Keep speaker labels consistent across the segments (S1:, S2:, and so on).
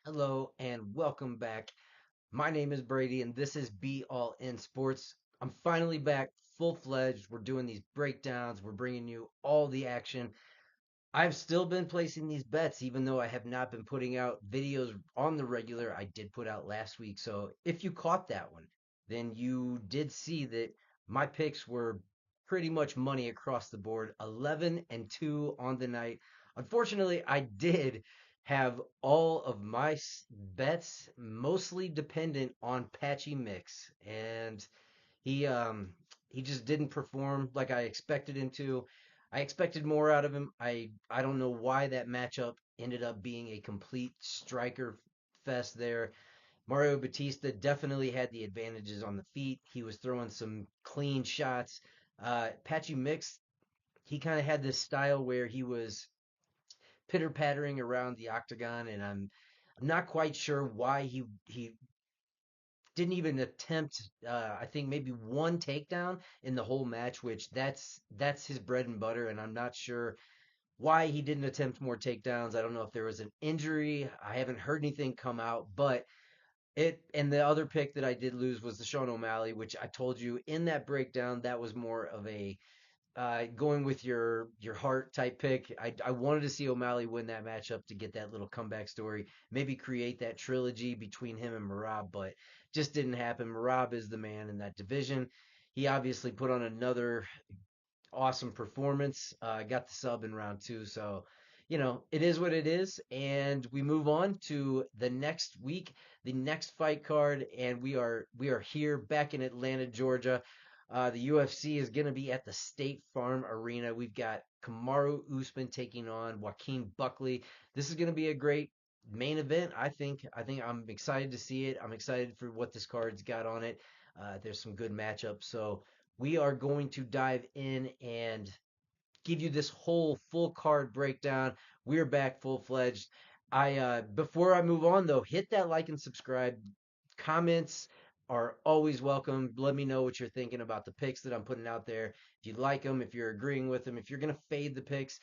S1: Hello and welcome back. My name is Brady and this is Be All In Sports. I'm finally back full fledged. We're doing these breakdowns, we're bringing you all the action. I've still been placing these bets, even though I have not been putting out videos on the regular. I did put out last week. So if you caught that one, then you did see that my picks were pretty much money across the board 11 and 2 on the night. Unfortunately, I did have all of my bets mostly dependent on Patchy Mix. And he um he just didn't perform like I expected him to. I expected more out of him. I don't know why that matchup ended up being a complete striker fest there. Mario Batista definitely had the advantages on the feet. He was throwing some clean shots. Patchy Mix, he kind of had this style where he was pitter pattering around the octagon, and I'm not quite sure why he didn't even attempt I think maybe one takedown in the whole match, which that's his bread and butter, and I'm not sure why he didn't attempt more takedowns. I don't know if there was an injury. I haven't heard anything come out, but it and the other pick that I did lose was the Sean O'Malley, which I told you in that breakdown that was more of a going with your heart type pick. I wanted to see O'Malley win that matchup to get that little comeback story, maybe create that trilogy between him and Marab, but just didn't happen. Marab is the man in that division. He obviously put on another awesome performance. Got the sub in round two, so it is what it is. And we move on to the next week, the next fight card, and we are here back in Atlanta, Georgia. The UFC is going to be at the State Farm Arena. We've got Kamaru Usman taking on Joaquin Buckley. This is going to be a great main event. I think I'm excited to see it. I'm excited for what this card's got on it. There's some good matchups, so we are going to dive in and give you this whole full card breakdown. We're back full fledged. I Before I move on though, hit that like and subscribe. Comments are always welcome. Let me know what you're thinking about the picks that I'm putting out there. If you like them, if you're agreeing with them, if you're gonna fade the picks,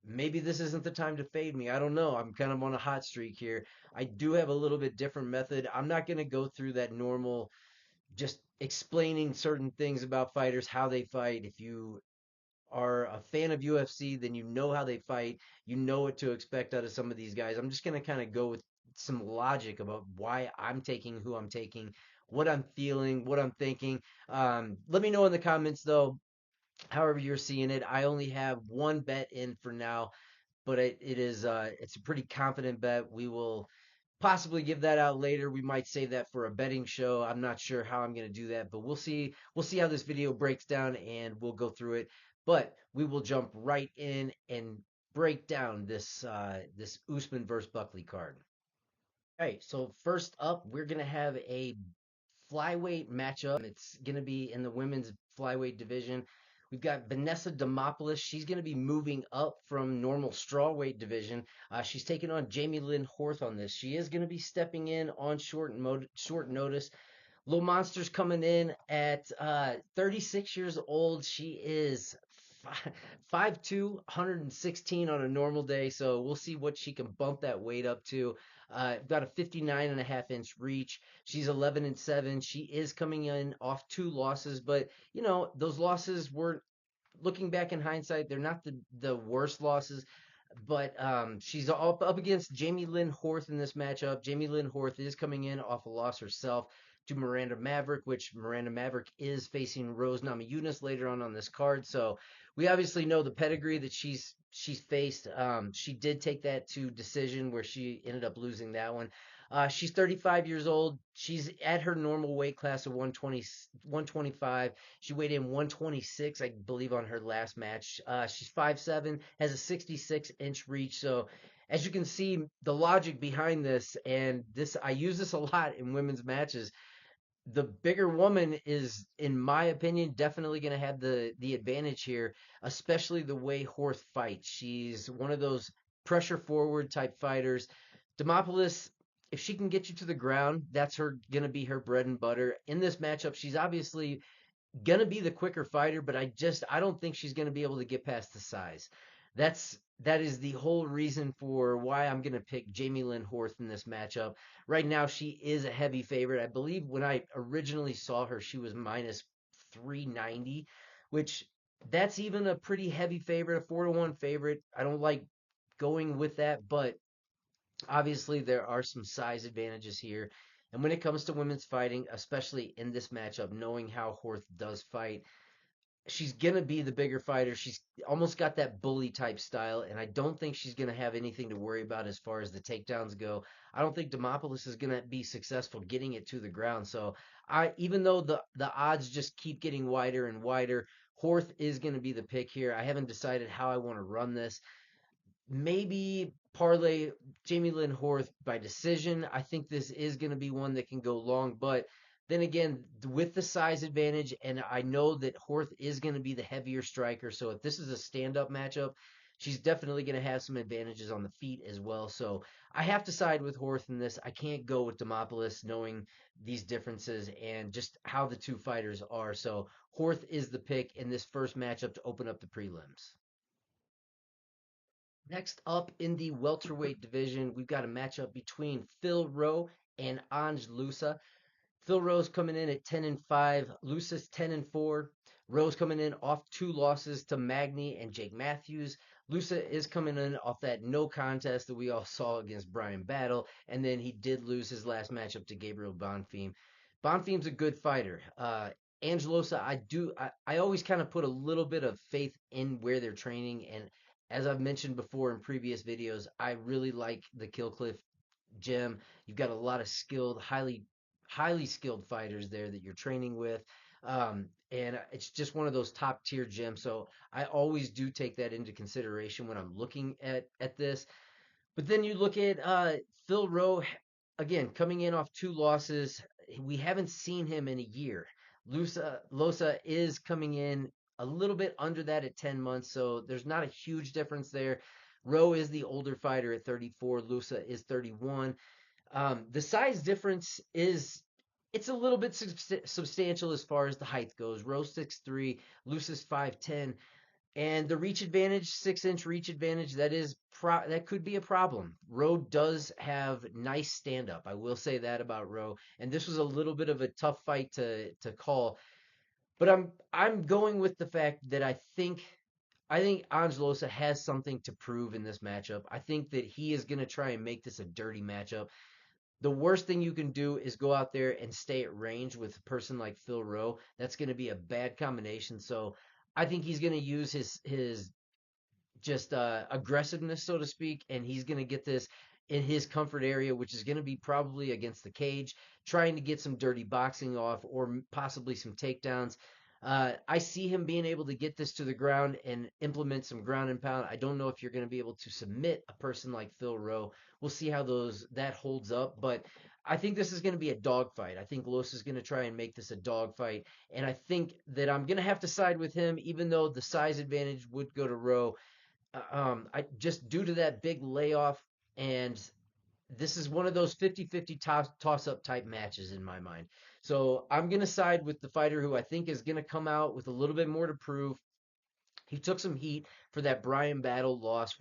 S1: maybe this isn't the time to fade me. I don't know. I'm kind of on a hot streak here. I do have a little bit different method. I'm not gonna go through that normal just explaining certain things about fighters, how they fight. If you are a fan of UFC, then you know how they fight. You know what to expect out of some of these guys. I'm just going to kind of go with some logic about why I'm taking who I'm taking, what I'm feeling, what I'm thinking. Let me know in the comments, though, however you're seeing it. I only have one bet in for now, but it's a pretty confident bet. We will possibly give that out later. We might save that for a betting show. I'm not sure how I'm going to do that, but we'll see. We'll see how this video breaks down and we'll go through it. But we will jump right in and break down this Usman versus Buckley card. All right, so first up, we're going to have a flyweight matchup. It's going to be in the women's flyweight division. We've got Vanessa Demopoulos. She's going to be moving up from normal strawweight division. She's taking on Jamie Lynn Horth on this. She is going to be stepping in on short notice. Little Monster's coming in at 36 years old. She is 5'2", 116 on a normal day. So we'll see what she can bump that weight up to. Got a 59.5-inch reach. She's 11-7. She is coming in off two losses, but those losses were, looking back in hindsight, they're not the worst losses. But she's up against Jamie Lynn Horth in this matchup. Jamie Lynn Horth is coming in off a loss herself to Miranda Maverick, which Miranda Maverick is facing Rose Namajunas later on this card. So we obviously know the pedigree that she's faced. She did take that to decision where she ended up losing that one. She's 35 years old. She's at her normal weight class of 120, 125. She weighed in 126, I believe, on her last match. She's 5'7", has a 66-inch reach. So as you can see, the logic behind this, and this I use this a lot in women's matches, the bigger woman is, in my opinion, definitely going to have the advantage here, especially the way Horth fights. She's one of those pressure forward type fighters. Demopoulos, if she can get you to the ground, that's her going to be her bread and butter. In this matchup, she's obviously going to be the quicker fighter, but I don't think she's going to be able to get past the size. That's that is the whole reason for why I'm going to pick Jamie Lynn Horth in this matchup. Right now, she is a heavy favorite. I believe when I originally saw her, she was minus 390, which that's even a pretty heavy favorite, a 4-1 favorite. I don't like going with that, but obviously there are some size advantages here. And when it comes to women's fighting, especially in this matchup, knowing how Horth does fight, she's gonna be the bigger fighter. She's almost got that bully type style, and I don't think she's gonna have anything to worry about as far as the takedowns go. I don't think Demopoulos is gonna be successful getting it to the ground. So even though the odds just keep getting wider and wider, Horth is gonna be the pick here. I haven't decided how I want to run this. Maybe parlay Jamie Lynn Horth by decision. I think this is going to be one that can go long, but then again, with the size advantage, and I know that Horth is going to be the heavier striker. So if this is a stand-up matchup, she's definitely going to have some advantages on the feet as well. So I have to side with Horth in this. I can't go with Demopoulos, knowing these differences and just how the two fighters are. So Horth is the pick in this first matchup to open up the prelims. Next up in the welterweight division, we've got a matchup between Phil Rowe and Ange Lusa. Phil Rowe's coming in at 10-5. Lusa's 10-4. Rowe's coming in off two losses to Magny and Jake Matthews. Lusa is coming in off that no contest that we all saw against Brian Battle, and then he did lose his last matchup to Gabriel Bonfim. Bonfim's a good fighter. Angelosa, I always kind of put a little bit of faith in where they're training, and as I've mentioned before in previous videos, I really like the Killcliff gym. You've got a lot of skilled, highly skilled fighters there that you're training with. And it's just one of those top tier gyms. So I always do take that into consideration when I'm looking at this. But then you look at Phil Rowe, again, coming in off two losses. We haven't seen him in a year. Losa is coming in a little bit under that at 10 months, so there's not a huge difference there. Rowe is the older fighter at 34. Lusa is 31. The size difference is it's a little bit substantial as far as the height goes. Rowe 6'3", Lusa's 5'10", and the reach advantage, 6-inch reach advantage, that could be a problem. Rowe does have nice stand up. I will say that about Rowe. And this was a little bit of a tough fight to call. But I'm going with the fact that I think Angelosa has something to prove in this matchup. I think that he is going to try and make this a dirty matchup. The worst thing you can do is go out there and stay at range with a person like Phil Rowe. That's going to be a bad combination. So I think he's going to use his just aggressiveness, so to speak, and he's going to get this in his comfort area, which is going to be probably against the cage, trying to get some dirty boxing off or possibly some takedowns. I see him being able to get this to the ground and implement some ground and pound. I don't know if you're going to be able to submit a person like Phil Rowe. We'll see how that holds up, but I think this is going to be a dogfight. I think Los is going to try and make this a dogfight, and I think that I'm going to have to side with him, even though the size advantage would go to Rowe. I just due to that big layoff, and this is one of those 50-50 toss up type matches in my mind. So I'm going to side with the fighter who I think is going to come out with a little bit more to prove. He took some heat for that Brian Battle loss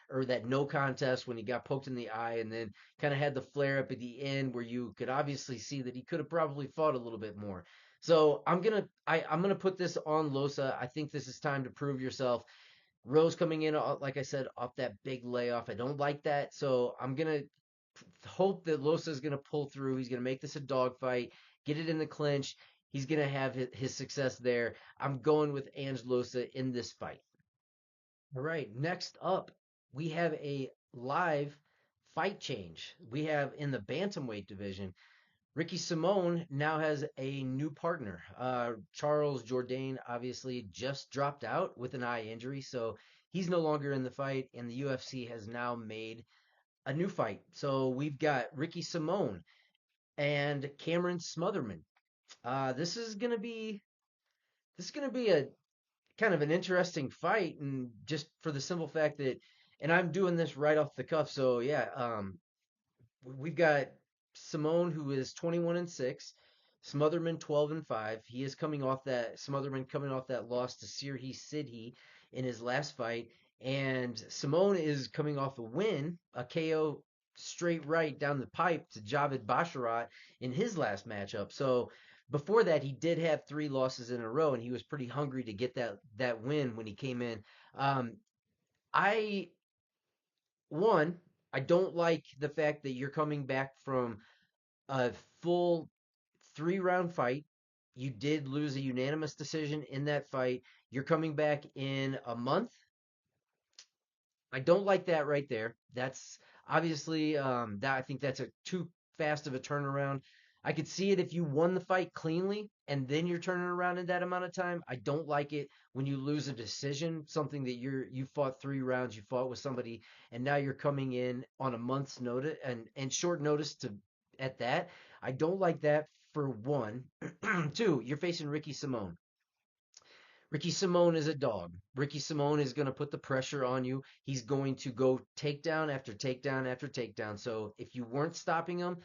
S1: or that no contest when he got poked in the eye and then kind of had the flare up at the end where you could obviously see that he could have probably fought a little bit more. So I'm gonna put this on Losa. I think this is time to prove yourself. Rose coming in, like I said, off that big layoff. I don't like that. So I'm going to hope that Losa is going to pull through. He's going to make this a dogfight, get it in the clinch. He's going to have his success there. I'm going with Ange Losa in this fight. All right, next up, we have a live fight change. We have in the bantamweight division, Ricky Simone now has a new partner. Charles Jourdain obviously just dropped out with an eye injury, so he's no longer in the fight, and the UFC has now made a new fight. So we've got Ricky Simone and Cameron Smotherman. This is gonna be a kind of an interesting fight, and just for the simple fact that, and I'm doing this right off the cuff, so yeah, we've got Simone, who is 21-6, Smotherman 12-5. Smotherman coming off that loss to Sirhi Sidhi in his last fight, And Simone is coming off a win, a KO straight right down the pipe to Javid Basharat in his last matchup. So before that, he did have three losses in a row, and he was pretty hungry to get that win when he came in. Um, I one, I don't like the fact that you're coming back from a full 3 round fight. You did lose a unanimous decision in that fight. You're coming back in a month. I don't like that right there. That's obviously that I think that's a too fast of a turnaround. I could see it if you won the fight cleanly and then you're turning around in that amount of time. I don't like it when you lose a decision, something that you fought 3 rounds, you fought with somebody, and now you're coming in on a month's notice and short notice to at that. I don't like that for one. Two, you're facing Ricky Simone. Ricky Simone is a dog. Ricky Simone is going to put the pressure on you. He's going to go takedown after takedown after takedown. So if you weren't stopping him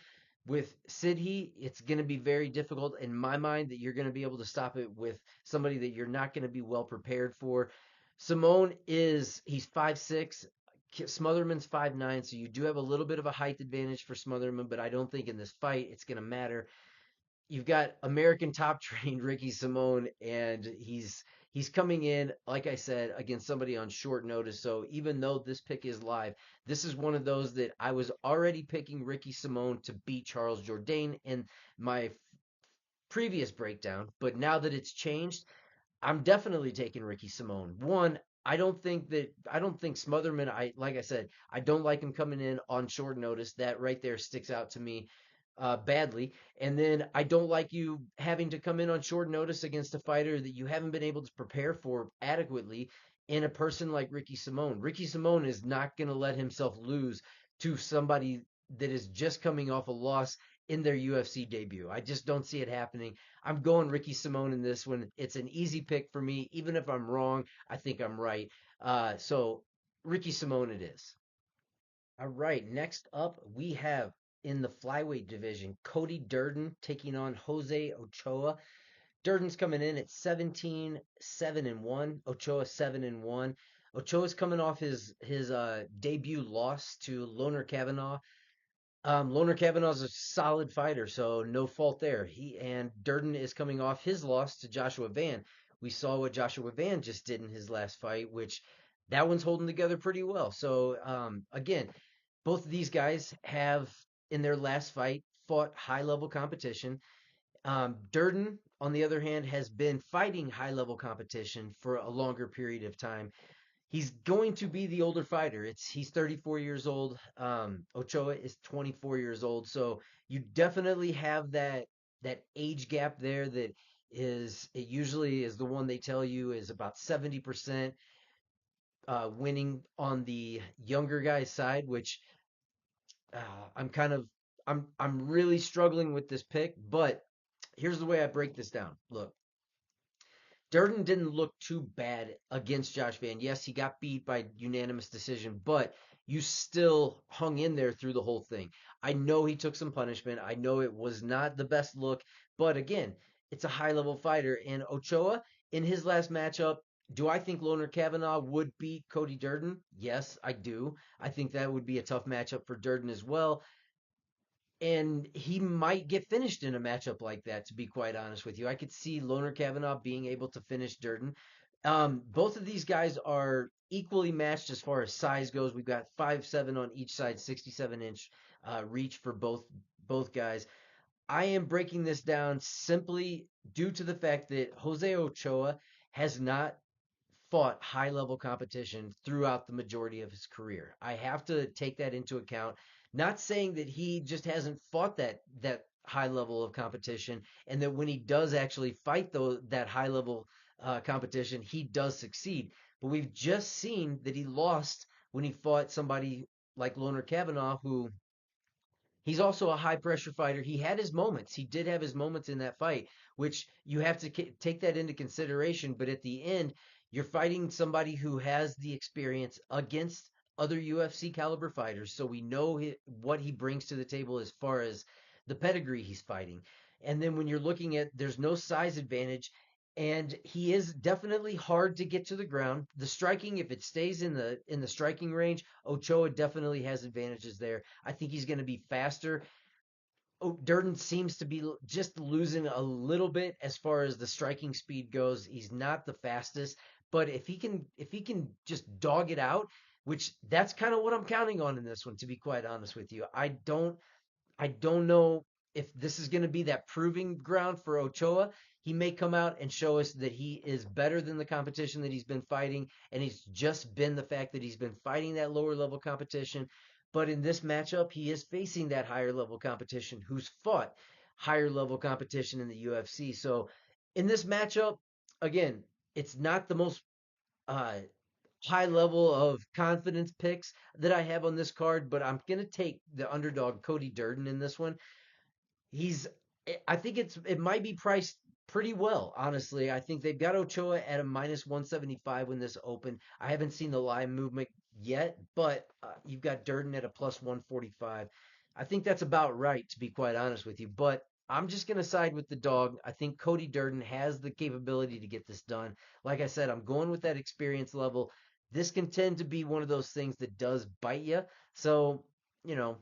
S1: with Sidhi, it's going to be very difficult in my mind that you're going to be able to stop it with somebody that you're not going to be well prepared for. Simone he's 5'6". Smotherman's 5'9", so you do have a little bit of a height advantage for Smotherman, but I don't think in this fight it's going to matter. You've got American top trained Ricky Simone, and he's coming in, like I said, against somebody on short notice. So even though this pick is live, this is one of those that I was already picking Ricky Simone to beat Charles Jourdain in my previous breakdown. But now that it's changed, I'm definitely taking Ricky Simone. One, I don't think Smotherman, I like I said, I don't like him coming in on short notice. That right there sticks out to me badly. And then I don't like you having to come in on short notice against a fighter that you haven't been able to prepare for adequately in a person like Ricky Simone. Ricky Simone is not going to let himself lose to somebody that is just coming off a loss in their UFC debut. I just don't see it happening. I'm going Ricky Simone in this one. It's an easy pick for me. Even if I'm wrong, I think I'm right. So Ricky Simone it is. All right, next up we have in the flyweight division, Cody Durden taking on Jose Ochoa. Durden's coming in at 17-7-1. Ochoa 7-1. Ochoa's coming off his debut loss to Loner Kavanagh. Loner Kavanaugh's a solid fighter, so no fault there. And Durden is coming off his loss to Joshua Van. We saw what Joshua Van just did in his last fight, which that one's holding together pretty well. So again, both of these guys have in their last fight fought high level competition. Durden, on the other hand, has been fighting high level competition for a longer period of time. He's going to be the older fighter. He's 34 years old. Ochoa is 24 years old. So you definitely have that age gap there that it usually is the one they tell you is about 70% winning on the younger guy's side, which I'm kind of I'm really struggling with this pick, but here's the way I break this down. Look, Durden didn't look too bad against Josh Van. Yes, he got beat by unanimous decision, but you still hung in there through the whole thing. I know he took some punishment. I know it was not the best look, but again, it's a high level fighter. And Ochoa, in his last matchup, do I think Loner Kavanagh would beat Cody Durden? Yes, I do. I think that would be a tough matchup for Durden as well. And he might get finished in a matchup like that, to be quite honest with you. I could see Loner Kavanagh being able to finish Durden. Both of these guys are equally matched as far as size goes. We've got 5'7" on each side, 67-inch reach for both guys. I am breaking this down simply due to the fact that Jose Ochoa has not fought high level competition throughout the majority of his career. I have to take that into account. Not saying that he just hasn't fought that high level of competition, and that when he does actually fight that high level competition, he does succeed. But we've just seen that he lost when he fought somebody like Loner Kavanagh, who he's also a high pressure fighter. He had his moments. He did have his moments in that fight, which you have to take that into consideration. But at the end, you're fighting somebody who has the experience against other UFC caliber fighters. So we know what he brings to the table as far as the pedigree he's fighting. And then when you're looking at, there's no size advantage. and he is definitely hard to get to the ground. The striking, if it stays in the striking range, Ochoa definitely has advantages there. I think he's going to be faster. Durden seems to be just losing a little bit as far as the striking speed goes. He's not the fastest, but if he can just dog it out, which that's kind of what I'm counting on in this one, to be quite honest with you. I don't know if this is going to be that proving ground for Ochoa. He may come out and show us that he is better than the competition that he's been fighting, and he's just been the fact that he's been fighting that lower level competition. But in this matchup, he is facing that higher level competition who's fought higher level competition in the UFC. So in this matchup, again, it's not the most uh, high level of confidence picks that I have on this card, but I'm going to take the underdog Cody Durden in this one. He's I think it might be priced pretty well, honestly. I think they've got Ochoa at a minus 175 when this open. I haven't seen the live movement yet, but you've got Durden at a plus 145. I think that's about right, to be quite honest with you. But I'm just going to side with the dog. I think Cody Durden has the capability to get this done. Like I said, I'm going with that experience level. This can tend to be one of those things that does bite you. So, you know,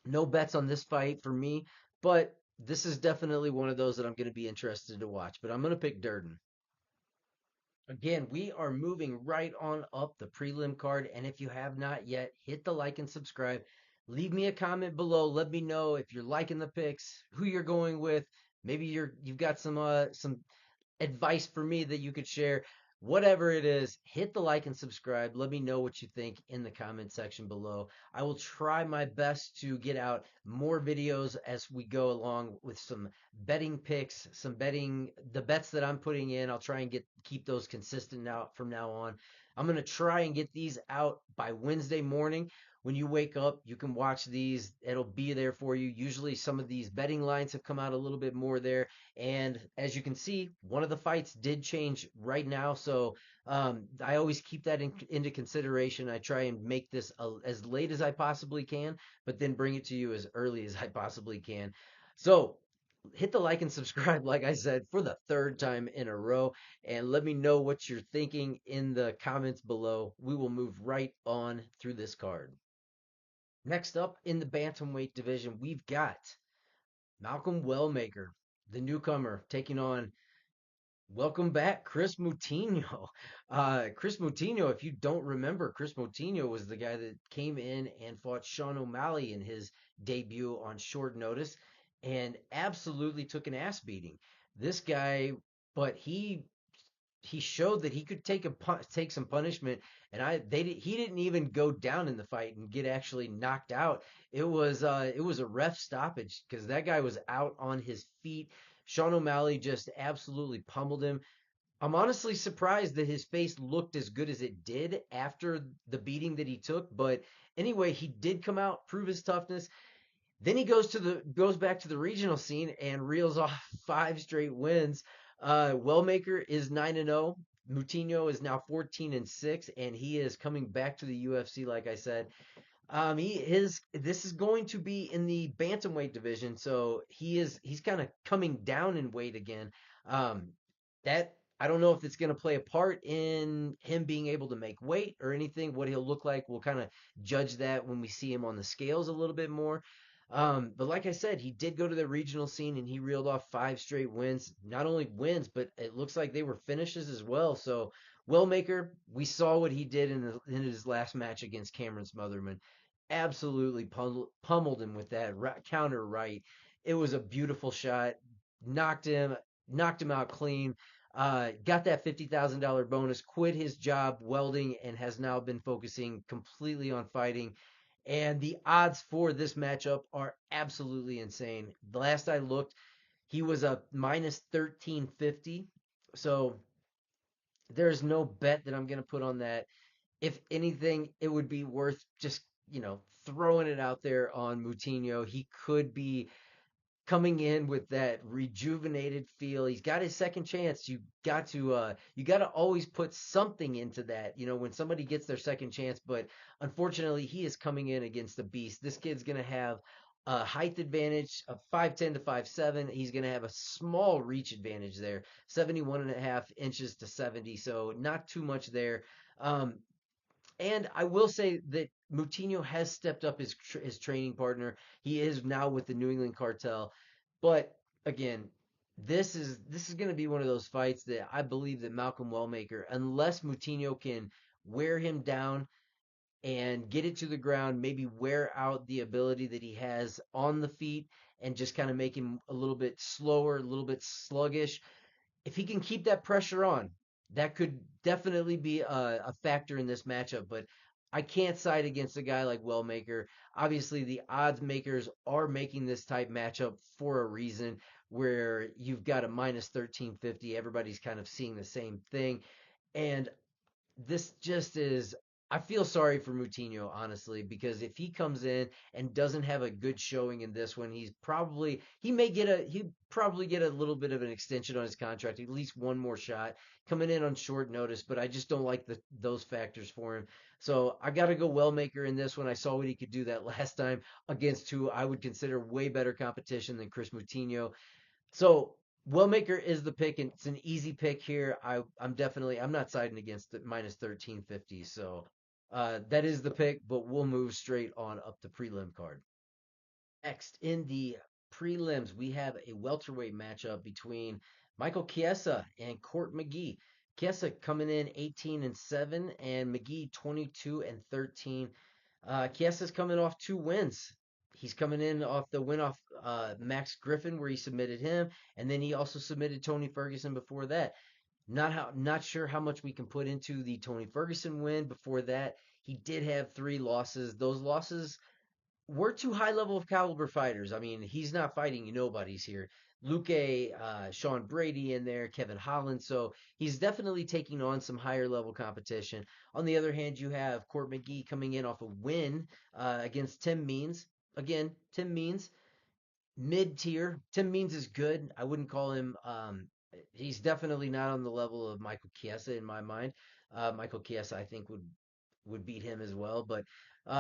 S1: no bets on this fight for me, but this is definitely one of those that I'm going to be interested to watch. But I'm going to pick Durden. Again, we are moving right on up the prelim card. And if you have not yet, hit the like and subscribe. Leave me a comment below. Let me know if you're liking the picks, who you're going with. Maybe you've got some advice for me that you could share. Whatever it is, hit the like and subscribe. Let me know what you think in the comment section below. I will try my best to get out more videos as we go along with some betting picks, the bets that I'm putting in. I'll try and keep those consistent now from now on. I'm going to try and get these out by Wednesday morning. When you wake up, you can watch these. It'll be there for you. Usually some of these betting lines have come out a little bit more there. And as you can see, one of the fights did change right now. So I always keep that into consideration. I try and make this as late as I possibly can, but then bring it to you as early as I possibly can. So hit the like and subscribe, like I said, for the third time in a row. And let me know what you're thinking in the comments below. We will move right on through this card. Next up in the bantamweight division, we've got Malcolm Wellmaker, the newcomer, taking on welcome back, Chris Moutinho. Chris Moutinho, if you don't remember, Chris Moutinho was the guy that came in and fought Sean O'Malley in his debut on short notice and absolutely took an ass beating. This guy, but he showed that he could take some punishment, and he didn't even go down in the fight and get actually knocked out. It was a ref stoppage because that guy was out on his feet. Sean O'Malley just absolutely pummeled him. I'm honestly surprised that his face looked as good as it did after the beating that he took, but anyway, he did come out, prove his toughness. Then he goes back to the regional scene and reels off five straight wins. Wellmaker is 9-0. Moutinho is now 14-6, and he is coming back to the UFC. Like I said, this is going to be in the bantamweight division, so he's kind of coming down in weight again. That I don't know if it's going to play a part in him being able to make weight or anything. What he'll look like, we'll kind of judge that when we see him on the scales a little bit more. But like I said, he did go to the regional scene and he reeled off five straight wins. Not only wins, but it looks like they were finishes as well. So Wellmaker, we saw what he did in his last match against Cameron Smotherman. Absolutely pummeled him with that counter right. It was a beautiful shot. Knocked him, knocked him out clean. Got that $50,000 bonus. Quit his job welding and has now been focusing completely on fighting. And the odds for this matchup are absolutely insane. The last I looked, he was a minus 1350. So there's no bet that I'm going to put on that. If anything, it would be worth just, throwing it out there on Moutinho. He could be coming in with that rejuvenated feel. He's got his second chance. You got to always put something into that, when somebody gets their second chance, but unfortunately he is coming in against the beast. This kid's going to have a height advantage of 5'10" to 5'7". He's going to have a small reach advantage there, 71.5 inches to 70. So not too much there. Um, and I will say that Moutinho has stepped up his training partner. He is now with the New England Cartel. But again, this is going to be one of those fights that I believe that Malcolm Wellmaker, unless Moutinho can wear him down and get it to the ground, maybe wear out the ability that he has on the feet and just kind of make him a little bit slower, a little bit sluggish, if he can keep that pressure on, that could definitely be a factor in this matchup. But I can't side against a guy like Wellmaker. Obviously, the odds makers are making this type matchup for a reason, where you've got a minus 1350. Everybody's kind of seeing the same thing. And this just is, I feel sorry for Moutinho, honestly, because if he comes in and doesn't have a good showing in this one, he probably get a little bit of an extension on his contract, at least one more shot coming in on short notice. But I just don't like those factors for him. So I got to go Wellmaker in this one. I saw what he could do that last time against who I would consider way better competition than Chris Moutinho. So Wellmaker is the pick, and it's an easy pick here. I'm not siding against the minus 1350. So that is the pick, but we'll move straight on up the prelim card. Next, in the prelims, we have a welterweight matchup between Michael Chiesa and Court McGee. Chiesa coming in 18-7, and McGee 22-13. Chiesa's coming off two wins. He's coming in off the win off Max Griffin, where he submitted him, and then he also submitted Tony Ferguson before that. Not sure how much we can put into the Tony Ferguson win. Before that, he did have three losses. Those losses we're too high level of caliber fighters. I mean, he's not fighting nobodies here. Luque, Sean Brady in there, Kevin Holland. So he's definitely taking on some higher level competition. On the other hand, you have Court McGee coming in off a win against Tim Means. Again, Tim Means mid tier. Tim Means is good. I wouldn't call him. He's definitely not on the level of Michael Chiesa in my mind. Michael Chiesa, I think, would beat him as well, but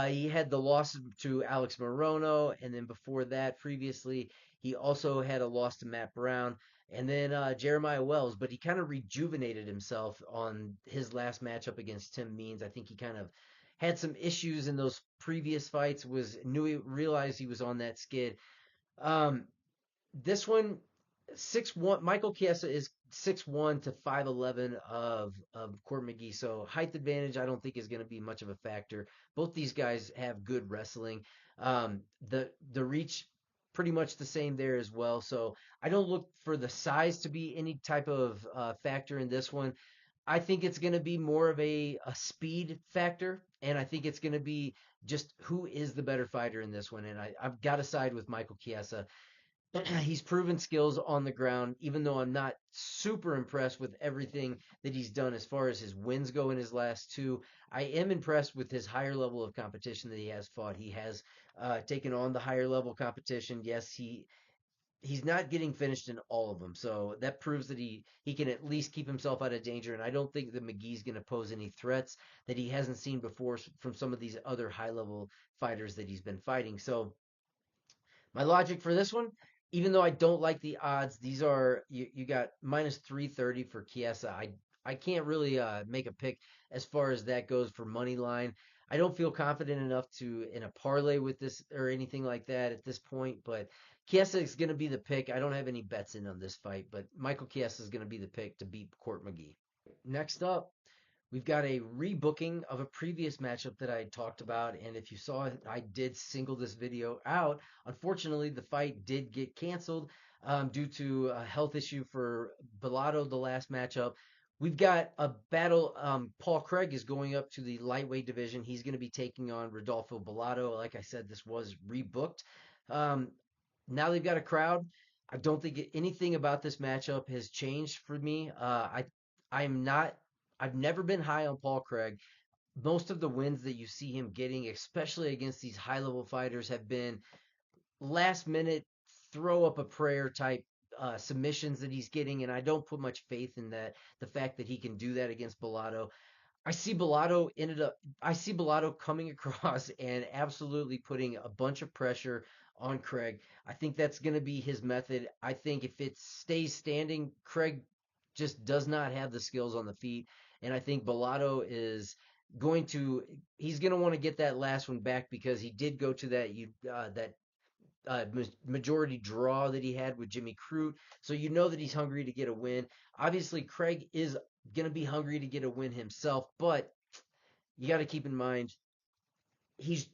S1: he had the loss to Alex Morono, and then before that, previously, he also had a loss to Matt Brown, and then Jeremiah Wells. But he kind of rejuvenated himself on his last matchup against Tim Means. I think he kind of had some issues in those previous fights. Realized he was on that skid. Um, this one, 6'1", Michael Chiesa is 6'1" to 5'11" of Court McGee. So height advantage, I don't think is going to be much of a factor. Both these guys have good wrestling. The reach pretty much the same there as well. So I don't look for the size to be any type of factor in this one. I think it's going to be more of a speed factor, and I think it's going to be just who is the better fighter in this one. And I've got to side with Michael Chiesa. He's proven skills on the ground, even though I'm not super impressed with everything that he's done as far as his wins go in his last two. I am impressed with his higher level of competition that he has fought. He has taken on the higher level competition. Yes, he's not getting finished in all of them, so that proves that he can at least keep himself out of danger. And I don't think that McGee's going to pose any threats that he hasn't seen before from some of these other high level fighters that he's been fighting. So my logic for this one, even though I don't like the odds, these are you got minus 330 for Chiesa. I can't really make a pick as far as that goes for money line. I don't feel confident enough to in a parlay with this or anything like that at this point, but Chiesa is going to be the pick. I don't have any bets in on this fight, but Michael Chiesa is going to be the pick to beat Court McGee. Next up, we've got a rebooking of a previous matchup that I talked about, and if you saw it, I did single this video out. Unfortunately, the fight did get canceled due to a health issue for Bellato, the last matchup. We've got a battle. Paul Craig is going up to the lightweight division. He's going to be taking on Rodolfo Bellato. Like I said, this was rebooked. Um, Now they've got a crowd. I don't think anything about this matchup has changed for me. I'm not I've never been high on Paul Craig. Most of the wins that you see him getting, especially against these high level fighters, have been last minute throw up a prayer type submissions that he's getting, and I don't put much faith in that. The fact that he can do that against Bellato, I see Bellato coming across and absolutely putting a bunch of pressure on Craig. I think that's going to be his method. I think if it stays standing, Craig just does not have the skills on the feet. And I think Bellato is going to he's going to want to get that last one back because he did go to that majority draw that he had with Jimmy Crute. So you know that he's hungry to get a win. Obviously, Craig is going to be hungry to get a win himself, but you got to keep in mind he's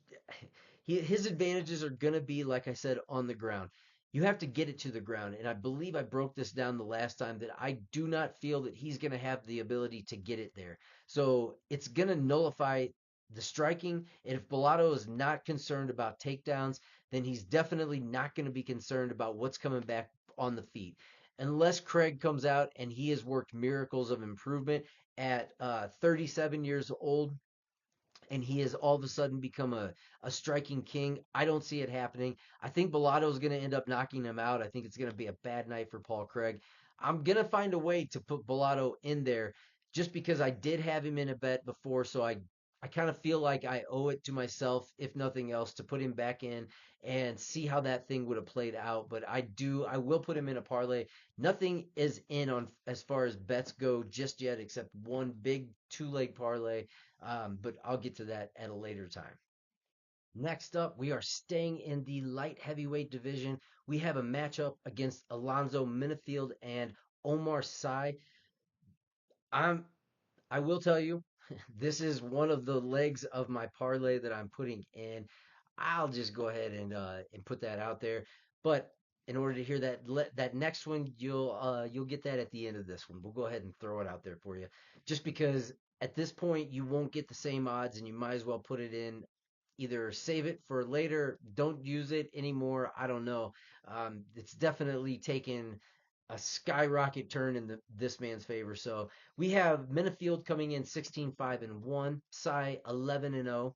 S1: his advantages are going to be, like I said, on the ground. You have to get it to the ground. And I believe I broke this down the last time that I do not feel that he's going to have the ability to get it there. So it's going to nullify the striking. And if Bellato is not concerned about takedowns, then he's definitely not going to be concerned about what's coming back on the feet. Unless Craig comes out and he has worked miracles of improvement at 37 years old, and he has all of a sudden become a striking king. I don't see it happening. I think Bellato is going to end up knocking him out. I think it's going to be a bad night for Paul Craig. I'm going to find a way to put Bellato in there just because I did have him in a bet before. So I kind of feel like I owe it to myself, if nothing else, to put him back in and see how that thing would have played out. But I will put him in a parlay. Nothing is in on as far as bets go just yet, except one big two-leg parlay, but I'll get to that at a later time. Next up, we are staying in the light heavyweight division. We have a matchup against Alonzo Menifield and Omar Sy. I'm I will tell you, this is one of the legs of my parlay that I'm putting in. I'll just go ahead and put that out there. But in order to hear that next one, you'll get that at the end of this one. We'll go ahead and throw it out there for you, just because at this point you won't get the same odds, and you might as well put it in. Either save it for later, don't use it anymore. I don't know. It's definitely taken a skyrocket turn in this man's favor. So we have Menifield coming in 16-5-1, Sy 11-0,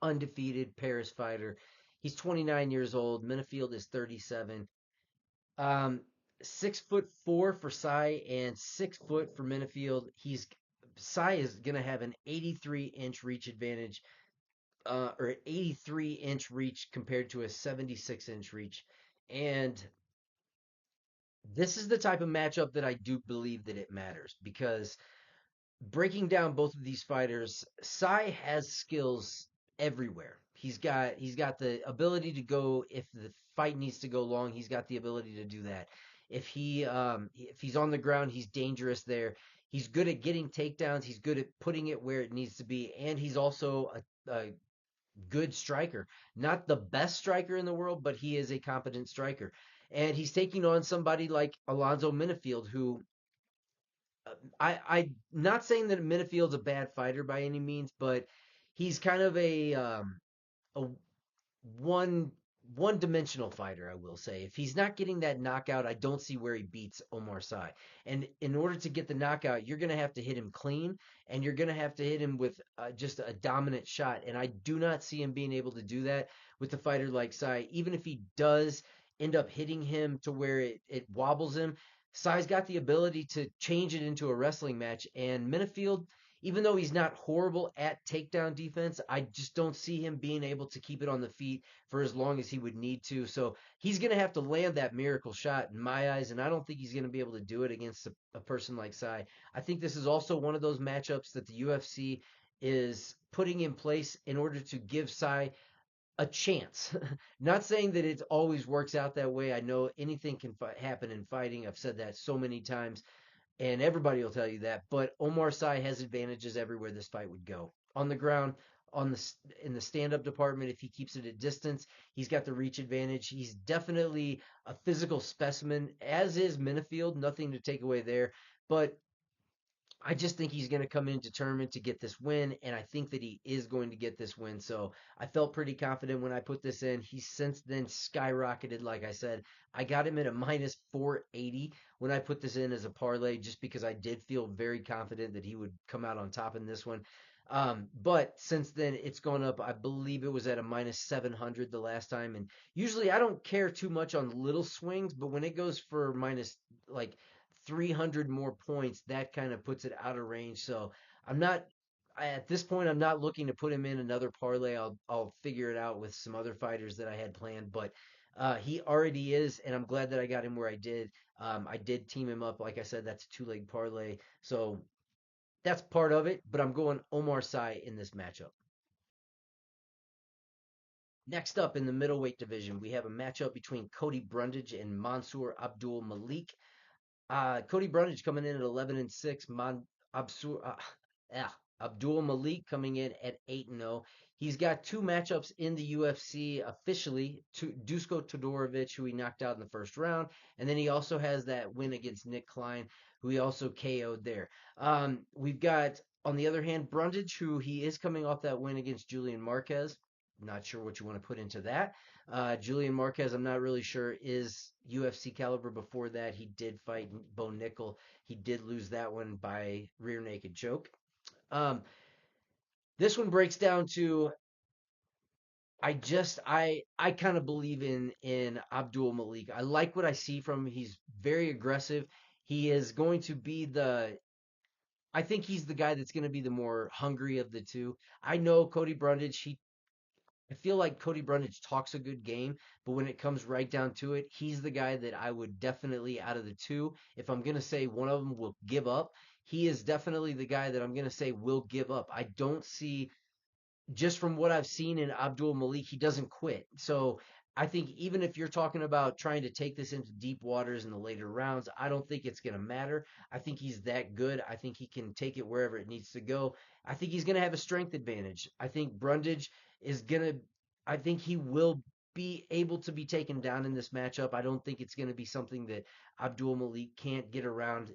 S1: undefeated Paris fighter. He's 29 years old. Menifield is 37. Um, 6'4" for Sy and 6 foot for Menifield. Sy is gonna have an 83-inch reach advantage, or 83-inch reach compared to a 76-inch reach, and this is the type of matchup that I do believe that it matters because breaking down both of these fighters, Sai has skills everywhere. He's got the ability to go if the fight needs to go long. He's got the ability to do that. If he's on the ground, he's dangerous there. He's good at getting takedowns. He's good at putting it where it needs to be, and he's also a good striker. Not the best striker in the world, but he is a competent striker. And he's taking on somebody like Alonzo Menifield, who I not saying that Minifield's a bad fighter by any means, but he's kind of a one one dimensional fighter, I will say. If he's not getting that knockout, I don't see where he beats Omar Sy. And in order to get the knockout, you're going to have to hit him clean, and you're going to have to hit him with just a dominant shot. And I do not see him being able to do that with a fighter like Sy. Even if he does end up hitting him to where it wobbles him, Sy's got the ability to change it into a wrestling match. And Minifield, even though he's not horrible at takedown defense, I just don't see him being able to keep it on the feet for as long as he would need to. So he's going to have to land that miracle shot in my eyes, and I don't think he's going to be able to do it against a person like Sai. I think this is also one of those matchups that the UFC is putting in place in order to give Sai a chance. Not saying that it always works out that way. I know anything can happen in fighting. I've said that so many times, and everybody will tell you that. But Omar Sy has advantages everywhere this fight would go. On the ground, in the stand-up department, if he keeps it at distance, he's got the reach advantage. He's definitely a physical specimen, as is Minifield. Nothing to take away there, but I just think he's going to come in determined to get this win, and I think that he is going to get this win. So I felt pretty confident when I put this in. He's since then skyrocketed, like I said. I got him at a minus 480 when I put this in as a parlay, just because I did feel very confident that he would come out on top in this one. But since then, it's gone up. I believe it was at a minus 700 the last time. And usually I don't care too much on little swings, but when it goes for minus like 300 more points, that kind of puts it out of range. So I'm not. At this point, I'm not looking to put him in another parlay. I'll figure it out with some other fighters that I had planned, but he already is, and I'm glad that I got him where I did. I did team him up, like I said, that's a two-leg parlay, so that's part of it. But I'm going Omar Sy in this matchup. Next up in the middleweight division, we have a matchup between Cody Brundage and Mansour Abdul Malik. Cody Brundage coming in at 11-6. Absur, uh, yeah, Abdul Malik coming in at 8-0. He's got two matchups in the UFC officially. Dusko Todorovic, who he knocked out in the first round, and then he also has that win against Nick Klein, who he also KO'd there. We've got on the other hand Brundage, who he is coming off that win against Julian Marquez. Not sure what you want to put into that. Julian Marquez, I'm not really sure, is UFC caliber. Before that, he did fight Bo Nickel. He did lose that one by rear naked choke. Um, this one breaks down to I kind of believe in Abdul Malik. I like what I see from him. He's very aggressive. He is going to be the I think he's the guy that's going to be the more hungry of the two. I know Cody Brundage, I feel like Cody Brundage talks a good game, but when it comes right down to it, he's the guy that I would definitely, out of the two, if I'm going to say one of them will give up, he is definitely the guy that I'm going to say will give up. I don't see just from what I've seen in Abdul Malik, he doesn't quit. So I think even if you're talking about trying to take this into deep waters in the later rounds, I don't think it's going to matter. I think he's that good. I think he can take it wherever it needs to go. I think he's going to have a strength advantage. I think Brundage is going to, I think he will be able to be taken down in this matchup. I don't think it's going to be something that Abdul Malik can't get around.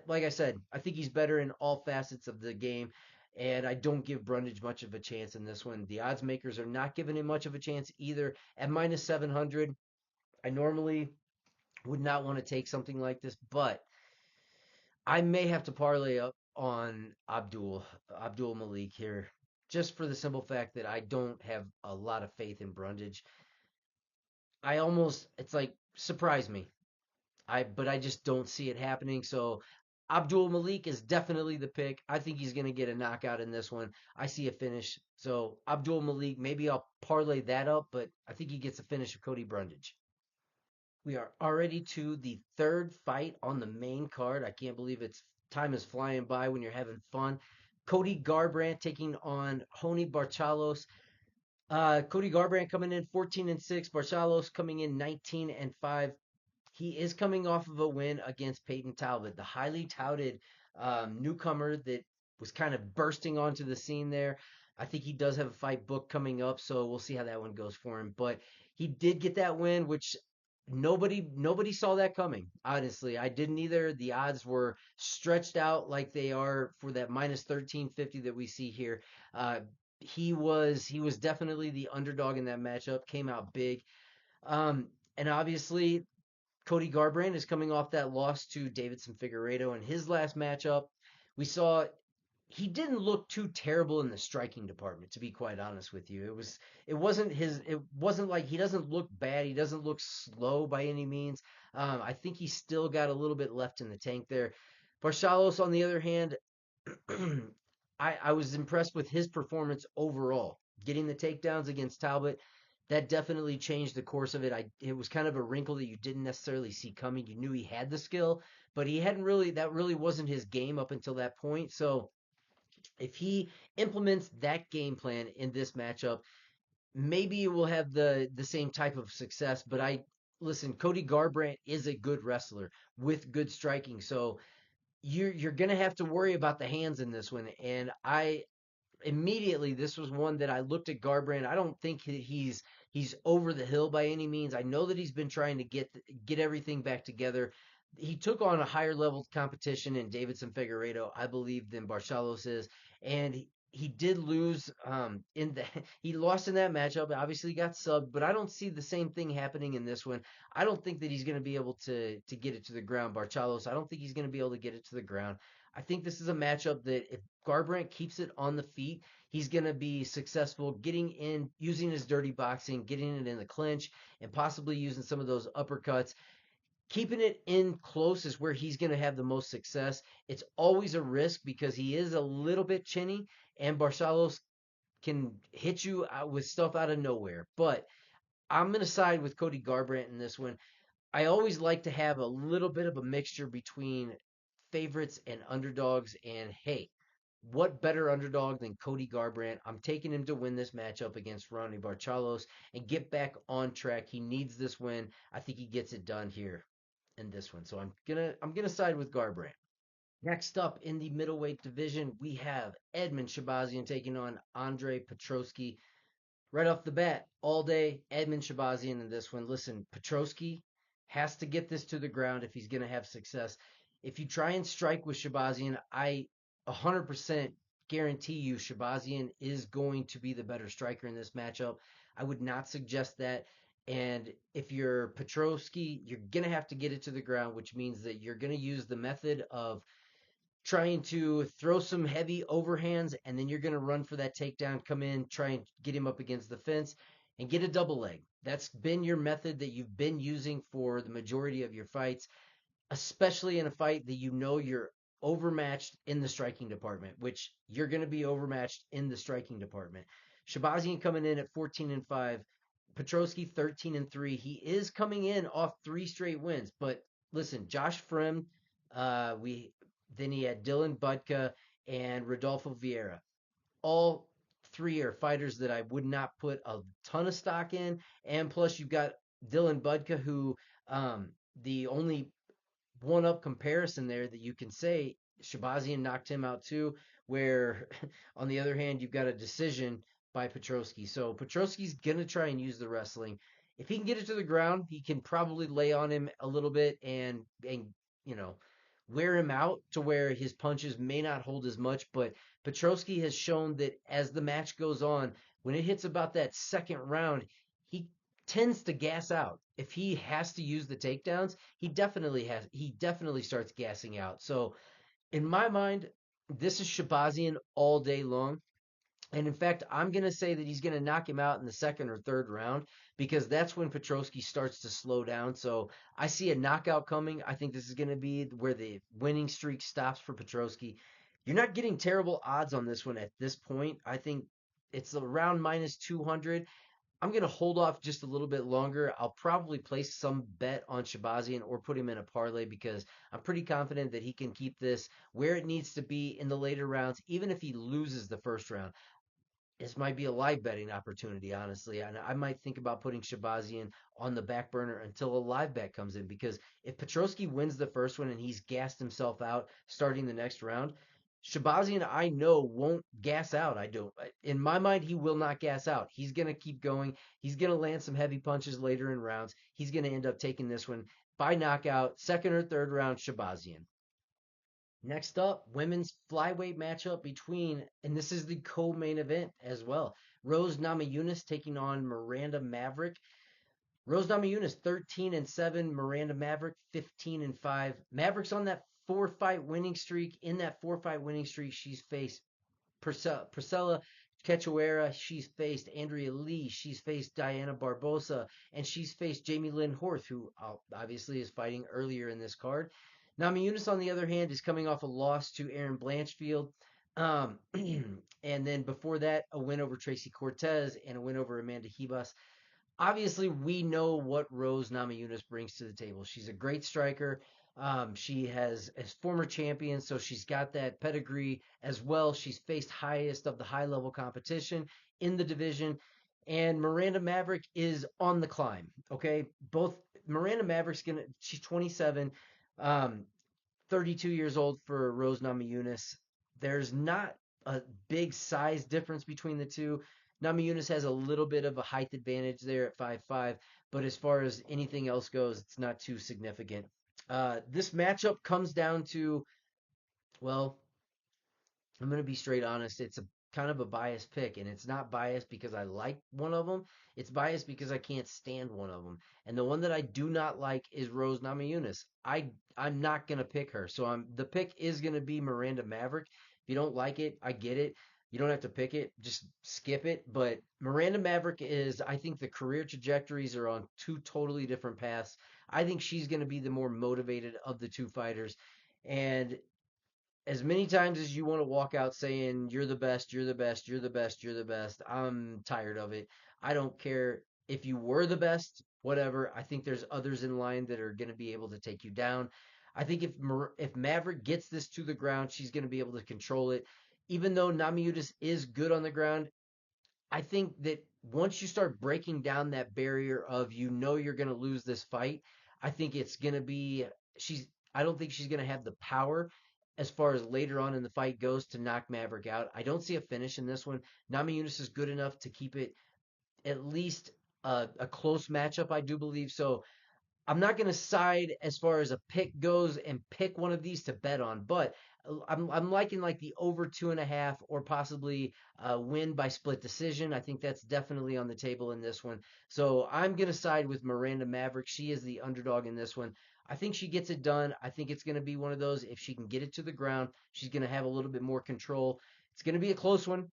S1: Like I said, I think he's better in all facets of the game. And I don't give Brundage much of a chance in this one. The odds makers are not giving him much of a chance either. At minus 700, I normally would not want to take something like this, but I may have to parlay up on Abdul Malik here, just for the simple fact that I don't have a lot of faith in Brundage. It's like, surprise me. But I just don't see it happening. So Abdul Malik is definitely the pick. I think he's going to get a knockout in this one. I see a finish. So Abdul Malik, maybe I'll parlay that up, but I think he gets a finish of Cody Brundage. We are already to the third fight on the main card. I can't believe it's time is flying by when you're having fun. Cody Garbrandt taking on Honi Barchalos. Cody Garbrandt coming in 14-6. Barchalos coming in 19-5. He is coming off of a win against Peyton Talbot, the highly touted newcomer that was kind of bursting onto the scene there. I think he does have a fight book coming up, so we'll see how that one goes for him. But he did get that win, which nobody saw that coming. Honestly, I didn't either. The odds were stretched out like they are for that minus 1350 that we see here. Uh, he was definitely the underdog in that matchup. Came out big. And obviously Cody Garbrandt is coming off that loss to Davidson Figueiredo in his last matchup. We saw he didn't look too terrible in the striking department, to be quite honest with you. It wasn't like he doesn't look bad. He doesn't look slow by any means. I think he's still got a little bit left in the tank there. Barcelos, on the other hand, I was impressed with his performance overall. Getting the takedowns against Talbot, that definitely changed the course of it. It was kind of a wrinkle that you didn't necessarily see coming. You knew he had the skill, but he hadn't really that really wasn't his game up until that point. So if he implements that game plan in this matchup, maybe it will have the same type of success. But I listen, Cody Garbrandt is a good wrestler with good striking. So you're gonna have to worry about the hands in this one. And I immediately this was one that I looked at Garbrandt. I don't think that he's over the hill by any means. I know that he's been trying to get everything back together. He took on a higher level competition in Davidson Figueiredo, I believe, than Barcelos is, and he did lose in the he lost in that matchup. Obviously, he got subbed, but I don't see the same thing happening in this one. I don't think that he's going to be able to get it to the ground. Barcelos, I don't think he's going to be able to get it to the ground. I think this is a matchup that if Garbrandt keeps it on the feet, he's going to be successful getting in, using his dirty boxing, getting it in the clinch, and possibly using some of those uppercuts. keeping it in close is where he's going to have the most success. It's always a risk because he is a little bit chinny, and Barcelos can hit you out with stuff out of nowhere. But I'm going to side with Cody Garbrandt in this one. I always like to have a little bit of a mixture between favorites and underdogs. And hey, what better underdog than Cody Garbrandt? I'm taking him to win this matchup against Ronnie Barchalos and get back on track. He needs this win. I think he gets it done here in this one. So I'm gonna side with Garbrandt. Next up in the middleweight division, we have Edmund Shabazian taking on Andre Petroski. Right off the bat, all day, Edmund Shabazian in this one. Listen, Petroski has to get this to the ground if he's going to have success. If you try and strike with Shabazian, I 100% guarantee you Shabazian is going to be the better striker in this matchup. I would not suggest that. And if you're Petroski, you're going to have to get it to the ground, which means that you're going to use the method of trying to throw some heavy overhands, and then you're going to run for that takedown, come in, try and get him up against the fence, and get a double leg. That's been your method that you've been using for the majority of your fights, especially in a fight that you know you're overmatched in the striking department, which you're going to be overmatched in the striking department. Shabazian coming in at 14-5, Petroski 13-3. He is coming in off three straight wins, but listen, Josh Frim, we then he had Dylan Budka and Rodolfo Vieira. All three are fighters that I would not put a ton of stock in. And plus, you've got Dylan Budka, who the only one up comparison there that you can say Shabazian knocked him out too, where on the other hand, you've got a decision by Petroski. So Petroski's going to try and use the wrestling. If he can get it to the ground, he can probably lay on him a little bit and you know wear him out to where his punches may not hold as much. But Petroski has shown that as the match goes on, when it hits about that second round, he tends to gas out. If he has to use the takedowns, he definitely starts gassing out. So in my mind, this is Shabazian all day long. And in fact, I'm going to say that he's going to knock him out in the second or third round because that's when Petroski starts to slow down. So I see a knockout coming. I think this is going to be where the winning streak stops for Petroski. You're not getting terrible odds on this one at this point. I think it's around minus 200. I'm going to hold off just a little bit longer. I'll probably place some bet on Shabazian or put him in a parlay because I'm pretty confident that he can keep this where it needs to be in the later rounds, even if he loses the first round. This might be a live betting opportunity, honestly. And I might think about putting Shabazian on the back burner until a live bet comes in because if Petroski wins the first one and he's gassed himself out starting the next round, Shabazian, I know, won't gas out. I don't. In my mind, he will not gas out. He's going to keep going. He's going to land some heavy punches later in rounds. He's going to end up taking this one by knockout, second or third round, Shabazian. Next up, women's flyweight matchup between, and this is the co-main event as well. Rose Namajunas taking on Miranda Maverick. Rose Namajunas 13-7, Miranda Maverick 15-5. Maverick's on that four-fight winning streak. In that four-fight winning streak, she's faced Priscilla Cachoeira, she's faced Andrea Lee, she's faced Diana Barbosa, and she's faced Jamie Lynn Horth, who obviously is fighting earlier in this card. Namajunas, on the other hand, is coming off a loss to Aaron Blanchfield. Um, and then before that, a win over Tracy Cortez and a win over Amanda Hebus. Obviously, we know what Rose Namajunas brings to the table. She's a great striker. She has as former champion, so she's got that pedigree as well. She's faced highest of the high level competition in the division. And Miranda Maverick is on the climb. Okay. Both Miranda Maverick's she's 27, um, 32 years old for Rose Namajunas. There's not a big size difference between the two. Namajunas has a little bit of a height advantage there at 5'5", but as far as anything else goes, it's not too significant. This matchup comes down to, well, I'm going to be straight honest. It's a kind of a biased pick, and it's not biased because I like one of them. It's biased because I can't stand one of them. And the one that I do not like is Rose Namajunas. I'm not going to pick her. So the pick is going to be Miranda Maverick. If you don't like it, I get it. you don't have to pick it, just skip it. But Miranda Maverick is, I think the career trajectories are on two totally different paths. I think she's going to be the more motivated of the two fighters. And as many times as you want to walk out saying you're the best, you're the best, you're the best, you're the best, I'm tired of it. I don't care if you were the best, whatever. I think there's others in line that are going to be able to take you down. I think if Maverick gets this to the ground, she's going to be able to control it. Even though Namajunas is good on the ground, I think that once you start breaking down that barrier of you're going to lose this fight, I think it's going to be she's I don't think she's going to have the power as far as later on in the fight goes to knock Maverick out. I don't see a finish in this one. Namajunas is good enough to keep it at least a close matchup, I do believe. So I'm not going to side as far as a pick goes and pick one of these to bet on, but I'm liking like the over 2.5 or possibly win by split decision. I think that's definitely on the table in this one. So I'm going to side with Miranda Maverick. She is the underdog in this one. I think she gets it done. I think it's going to be one of those. If she can get it to the ground, she's going to have a little bit more control. It's going to be a close one.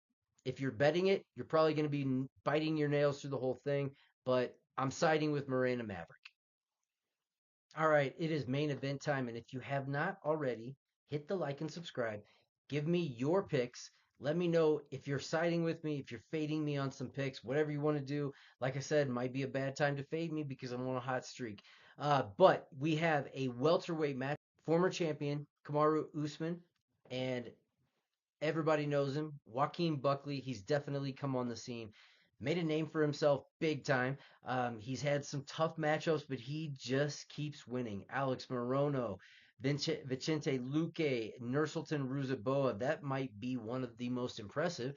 S1: If you're betting it, you're probably going to be biting your nails through the whole thing. But I'm siding with Miranda Maverick. All right, it is main event time, and if you have not already, hit the like and subscribe. Give me your picks. Let me know if you're siding with me, if you're fading me on some picks, whatever you want to do. Like I said, might be a bad time to fade me because I'm on a hot streak. But we have a welterweight match. Former champion Kamaru Usman and everybody knows him. Joaquin Buckley, he's definitely come on the scene. Made a name for himself big time. He's had some tough matchups, but he just keeps winning. Alex Morono, Vicente Luque, Nursultan Ruzaboa, that might be one of the most impressive.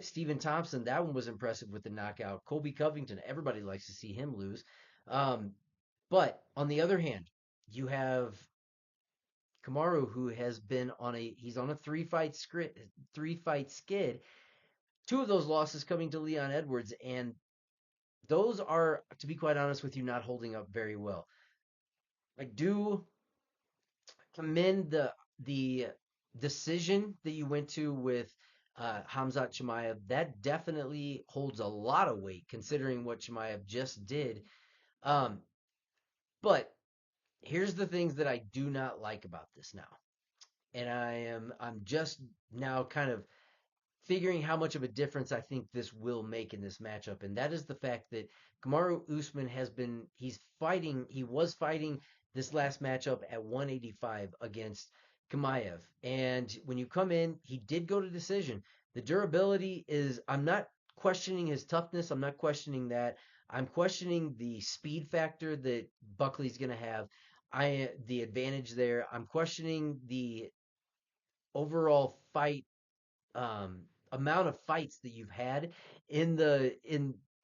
S1: Stephen Thompson, that one was impressive with the knockout. Colby Covington, everybody likes to see him lose. Um, but on the other hand, you have Kamaru, who has been he's on a three fight skid. Two of those losses coming to Leon Edwards, and those are, to be quite honest with you, not holding up very well. I do commend the decision that you went to with Hamzat Chimaev. That definitely holds a lot of weight considering what Chimaev just did. Um, but here's the things that I do not like about this now, and I'm just now kind of figuring how much of a difference I think this will make in this matchup, and that is the fact that Kamaru Usman he was fighting this last matchup at 185 against Kamaev, and when you come in, he did go to decision. The durability is, I'm not questioning his toughness, I'm not questioning that. I'm questioning the speed factor that Buckley's going to have. The advantage there. I'm questioning the overall fight amount of fights that you've had in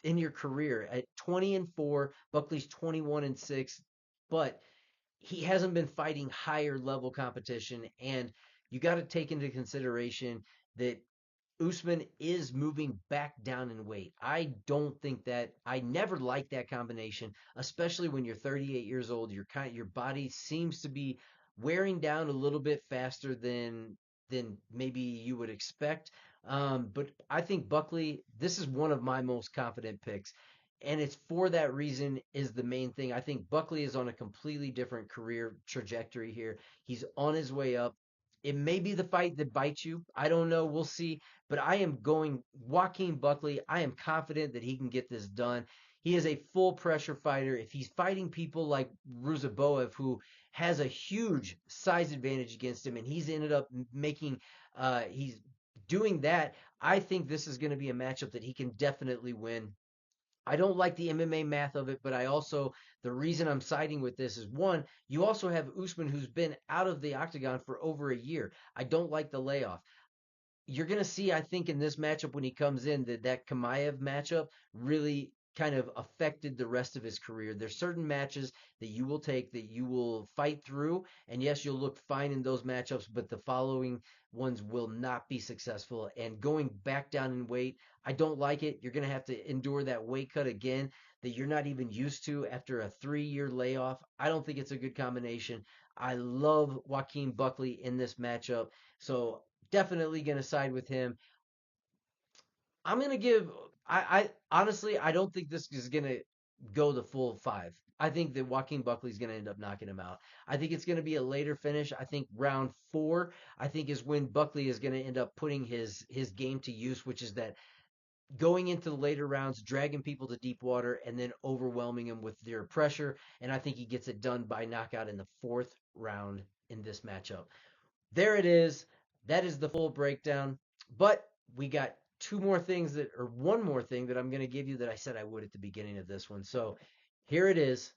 S1: your career. At 20-4, Buckley's 21-6, but he hasn't been fighting higher level competition, and you got to take into consideration that Usman is moving back down in weight. I never liked that combination, especially when you're 38 years old. Your body seems to be wearing down a little bit faster than maybe you would expect. But I think Buckley, this is one of my most confident picks. And it's for that reason is the main thing. I think Buckley is on a completely different career trajectory here. He's on his way up. It may be the fight that bites you. I don't know. We'll see. But I am going Joaquin Buckley. I am confident that he can get this done. He is a full pressure fighter. If he's fighting people like Ruzaboev, who has a huge size advantage against him, and he's ended up he's doing that, I think this is going to be a matchup that he can definitely win. I don't like the MMA math of it, but the reason I'm siding with this is one, you also have Usman who's been out of the octagon for over a year. I don't like the layoff. You're going to see, I think, in this matchup when he comes in, that Kamaev matchup really kind of affected the rest of his career. There's certain matches that you will take that you will fight through, and yes, you'll look fine in those matchups, but the following ones will not be successful. And going back down in weight, I don't like it. You're going to have to endure that weight cut again that you're not even used to after a 3-year layoff. I don't think it's a good combination. I love Joaquin Buckley in this matchup. So definitely going to side with him. I'm gonna give. I honestly, I don't think this is gonna go the full five. I think that Joaquin Buckley's gonna end up knocking him out. I think it's gonna be a later finish. I think round four, I think is when Buckley is gonna end up putting his game to use, which is that going into the later rounds, dragging people to deep water, and then overwhelming them with their pressure. And I think he gets it done by knockout in the fourth round in this matchup. There it is. That is the full breakdown. But we got two more things that, or one more thing that I'm going to give you that I said I would at the beginning of this one. So here it is.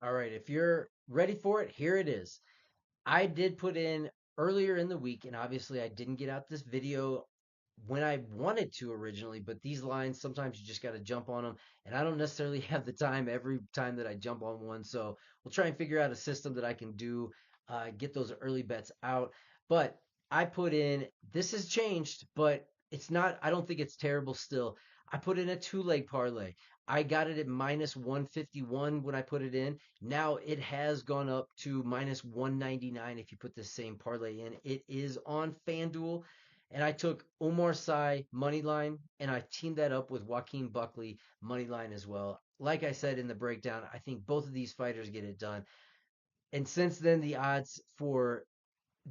S1: All right. If you're ready for it, here it is. I did put in earlier in the week, and obviously I didn't get out this video when I wanted to originally, but these lines sometimes you just got to jump on them, and I don't necessarily have the time every time that I jump on one. So we'll try and figure out a system that I can do, get those early bets out. But I put in this has changed, but it's not. I don't think it's terrible still. I put in a two-leg parlay. I got it at minus 151 when I put it in. Now it has gone up to minus 199 if you put the same parlay in. It is on FanDuel. And I took Omar Sy money line and I teamed that up with Joaquin Buckley money line as well. Like I said in the breakdown, I think both of these fighters get it done. And since then, the odds for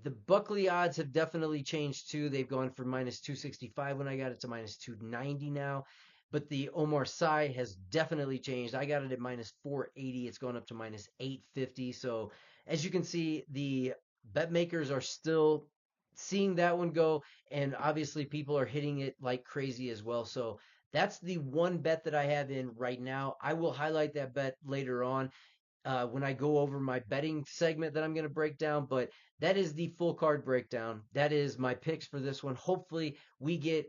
S1: the Buckley odds have definitely changed too. They've gone from minus 265 when I got it to minus 290 now. But the Omar Sy has definitely changed. I got it at minus 480. It's gone up to minus 850. So as you can see, the bet makers are still seeing that one go. And obviously, people are hitting it like crazy as well. So that's the one bet that I have in right now. I will highlight that bet later on when I go over my betting segment that I'm going to break down. But that is the full card breakdown. That is my picks for this one. Hopefully, we get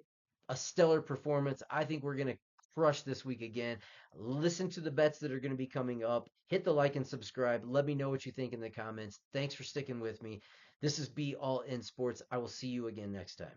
S1: a stellar performance. I think we're going to crush this week again. Listen to the bets that are going to be coming up. Hit the like and subscribe. Let me know what you think in the comments. Thanks for sticking with me. This is Be All In Sports. I will see you again next time.